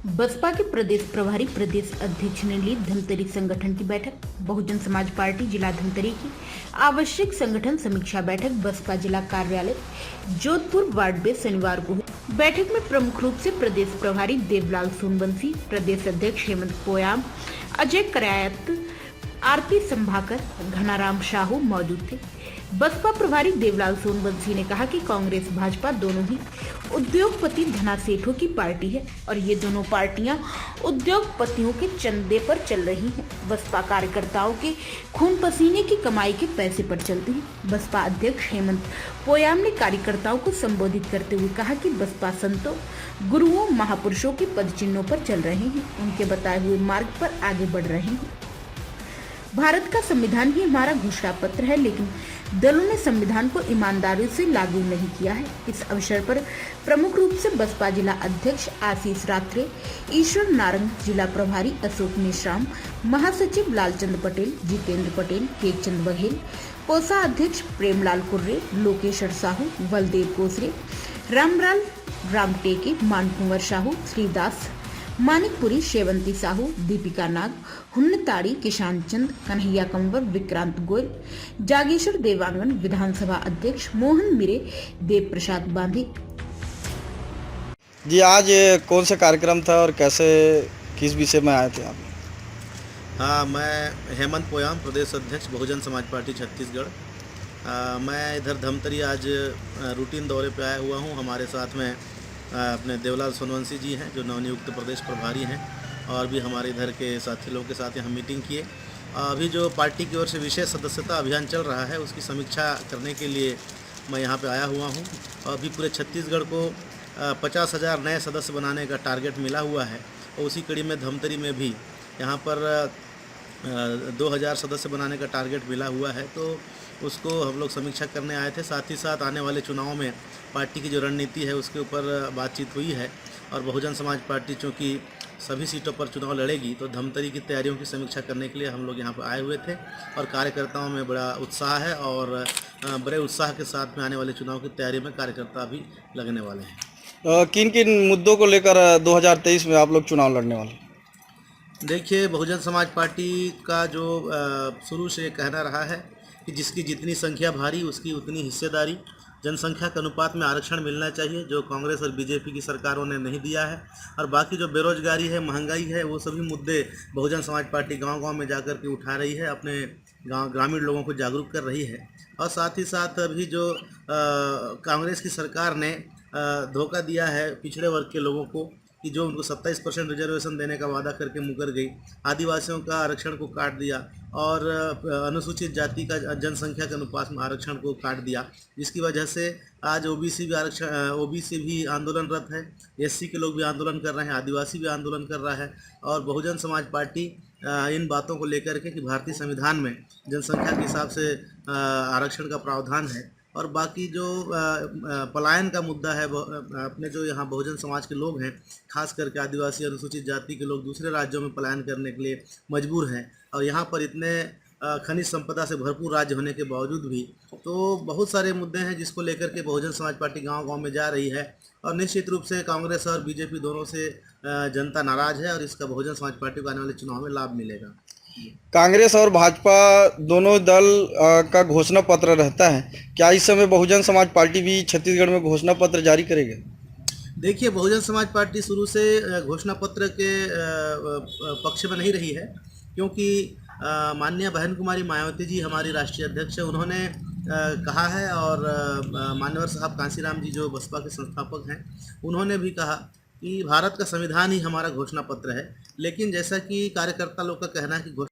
बसपा के प्रदेश प्रभारी प्रदेश अध्यक्ष ने ली धमतरी संगठन की बैठक। बहुजन समाज पार्टी जिला धमतरी की आवश्यक संगठन समीक्षा बैठक बसपा जिला कार्यालय जोधपुर वार्ड में शनिवार को हुई। बैठक में प्रमुख रूप से प्रदेश प्रभारी देवलाल सोनवंशी, प्रदेश अध्यक्ष हेमंत पोयाम, अजय करायत, आरती संभाकर, घनाराम साहू मौजूद थे। बसपा प्रभारी देवलाल सोनवंशी ने कहा कि कांग्रेस भाजपा दोनों ही उद्योगपति धनासेठों की पार्टी है और ये दोनों पार्टियां उद्योगपतियों के चंदे पर चल रही हैं। बसपा कार्यकर्ताओं के खून पसीने की कमाई के पैसे पर चलती है। बसपा अध्यक्ष हेमंत पोयाम ने कार्यकर्ताओं को संबोधित करते हुए कहा कि बसपा संतों, गुरुओं, महापुरुषों के पद चिन्हों पर चल रहे हैं, उनके बताए हुए मार्ग पर आगे बढ़ रहे हैं। भारत का संविधान ही हमारा घोषणा पत्र है, लेकिन दलों ने संविधान को ईमानदारी से लागू नहीं किया है। इस अवसर पर प्रमुख रूप से बसपा जिला अध्यक्ष आशीष रात्रे, ईश्वर नारंग, जिला प्रभारी अशोक मेश्राम, महासचिव लालचंद पटेल, जितेंद्र पटेल, केकचंद बघेल, कोषा अध्यक्ष प्रेमलाल कुर्रे, लोकेश्वर साहू, बलदेव कोसरे, रामलाल रामटेके, मानकुंवर साहू, श्रीदास मानिकपुरी, शेवंती साहू, दीपिका नाग, हुन्नताड़ी, किसान चंद, कन्हैया कंवर, विक्रांत गोयल, जागेश्वर देवांगन, विधानसभा अध्यक्ष मोहन मिरे, देव प्रसाद बांधी। जी, आज कौन सा कार्यक्रम था और कैसे किस विषय में आए थे आप? हाँ, मैं हेमंत पोयाम, प्रदेश अध्यक्ष बहुजन समाज पार्टी छत्तीसगढ़। मैं इधर धमतरी आज रूटीन दौरे पे आया हुआ हूँ। हमारे साथ में अपने देवलाल सोनवंशी जी हैं जो नवनियुक्त प्रदेश प्रभारी हैं, और भी हमारे इधर के साथी लोगों के साथ यहाँ मीटिंग किए। अभी जो पार्टी की ओर से विशेष सदस्यता अभियान चल रहा है उसकी समीक्षा करने के लिए मैं यहाँ पे आया हुआ हूँ। अभी पूरे छत्तीसगढ़ को 50,000 नए सदस्य बनाने का टारगेट मिला हुआ है, और उसी कड़ी में धमतरी में भी यहाँ पर 2,000 सदस्य बनाने का टारगेट मिला हुआ है, तो उसको हम लोग समीक्षा करने आए थे। साथ ही साथ आने वाले चुनाव में पार्टी की जो रणनीति है उसके ऊपर बातचीत हुई है, और बहुजन समाज पार्टी चूँकि सभी सीटों पर चुनाव लड़ेगी तो धमतरी की तैयारियों की समीक्षा करने के लिए हम लोग यहाँ पर आए हुए थे। और कार्यकर्ताओं में बड़ा उत्साह है, और बड़े उत्साह के साथ में आने वाले चुनाव की तैयारी में कार्यकर्ता भी लगने वाले हैं। किन किन मुद्दों को लेकर 2023 में आप लोग चुनाव लड़ने वाले? देखिए, बहुजन समाज पार्टी का जो शुरू से कहना रहा है कि जिसकी जितनी संख्या भारी उसकी उतनी हिस्सेदारी, जनसंख्या के अनुपात में आरक्षण मिलना चाहिए, जो कांग्रेस और बीजेपी की सरकारों ने नहीं दिया है। और बाकी जो बेरोजगारी है, महंगाई है, वो सभी मुद्दे बहुजन समाज पार्टी गांव-गांव में जाकर के उठा रही है, अपने गांव ग्रामीण लोगों को जागरूक कर रही है। और साथ ही साथ अभी जो कांग्रेस की सरकार ने धोखा दिया है पिछड़े वर्ग के लोगों को, कि जो उनको 27% रिजर्वेशन देने का वादा करके मुकर गई, आदिवासियों का आरक्षण को काट दिया, और अनुसूचित जाति का जनसंख्या के अनुपात में आरक्षण को काट दिया, जिसकी वजह से आज ओबीसी भी आंदोलनरत है, एससी के लोग भी आंदोलन कर रहे हैं, आदिवासी भी आंदोलन कर रहा है। और बहुजन समाज पार्टी इन बातों को लेकर के कि भारतीय संविधान में जनसंख्या के हिसाब से आरक्षण का प्रावधान है, और बाकी जो पलायन का मुद्दा है, अपने जो यहाँ बहुजन समाज के लोग हैं, खास करके आदिवासी अनुसूचित जाति के लोग दूसरे राज्यों में पलायन करने के लिए मजबूर हैं, और यहाँ पर इतने खनिज संपदा से भरपूर राज्य होने के बावजूद भी तो बहुत सारे मुद्दे हैं जिसको लेकर के बहुजन समाज पार्टी गांव-गांव में जा रही है। और निश्चित रूप से कांग्रेस और बीजेपी दोनों से जनता नाराज़ है, और इसका बहुजन समाज पार्टी को आने वाले चुनाव में लाभ मिलेगा। कांग्रेस और भाजपा दोनों दल का घोषणा पत्र रहता है, क्या इस समय बहुजन समाज पार्टी भी छत्तीसगढ़ में घोषणा पत्र जारी करेगा? देखिए, बहुजन समाज पार्टी शुरू से घोषणा पत्र के पक्ष में नहीं रही है, क्योंकि माननीय बहन कुमारी मायावती जी हमारी राष्ट्रीय अध्यक्ष है, उन्होंने कहा है, और मान्यवर साहब कांसीराम जी जो बसपा के संस्थापक हैं, उन्होंने भी कहा कि भारत का संविधान ही हमारा घोषणा पत्र है। लेकिन जैसा कि कार्यकर्ता लोग का कहना है कि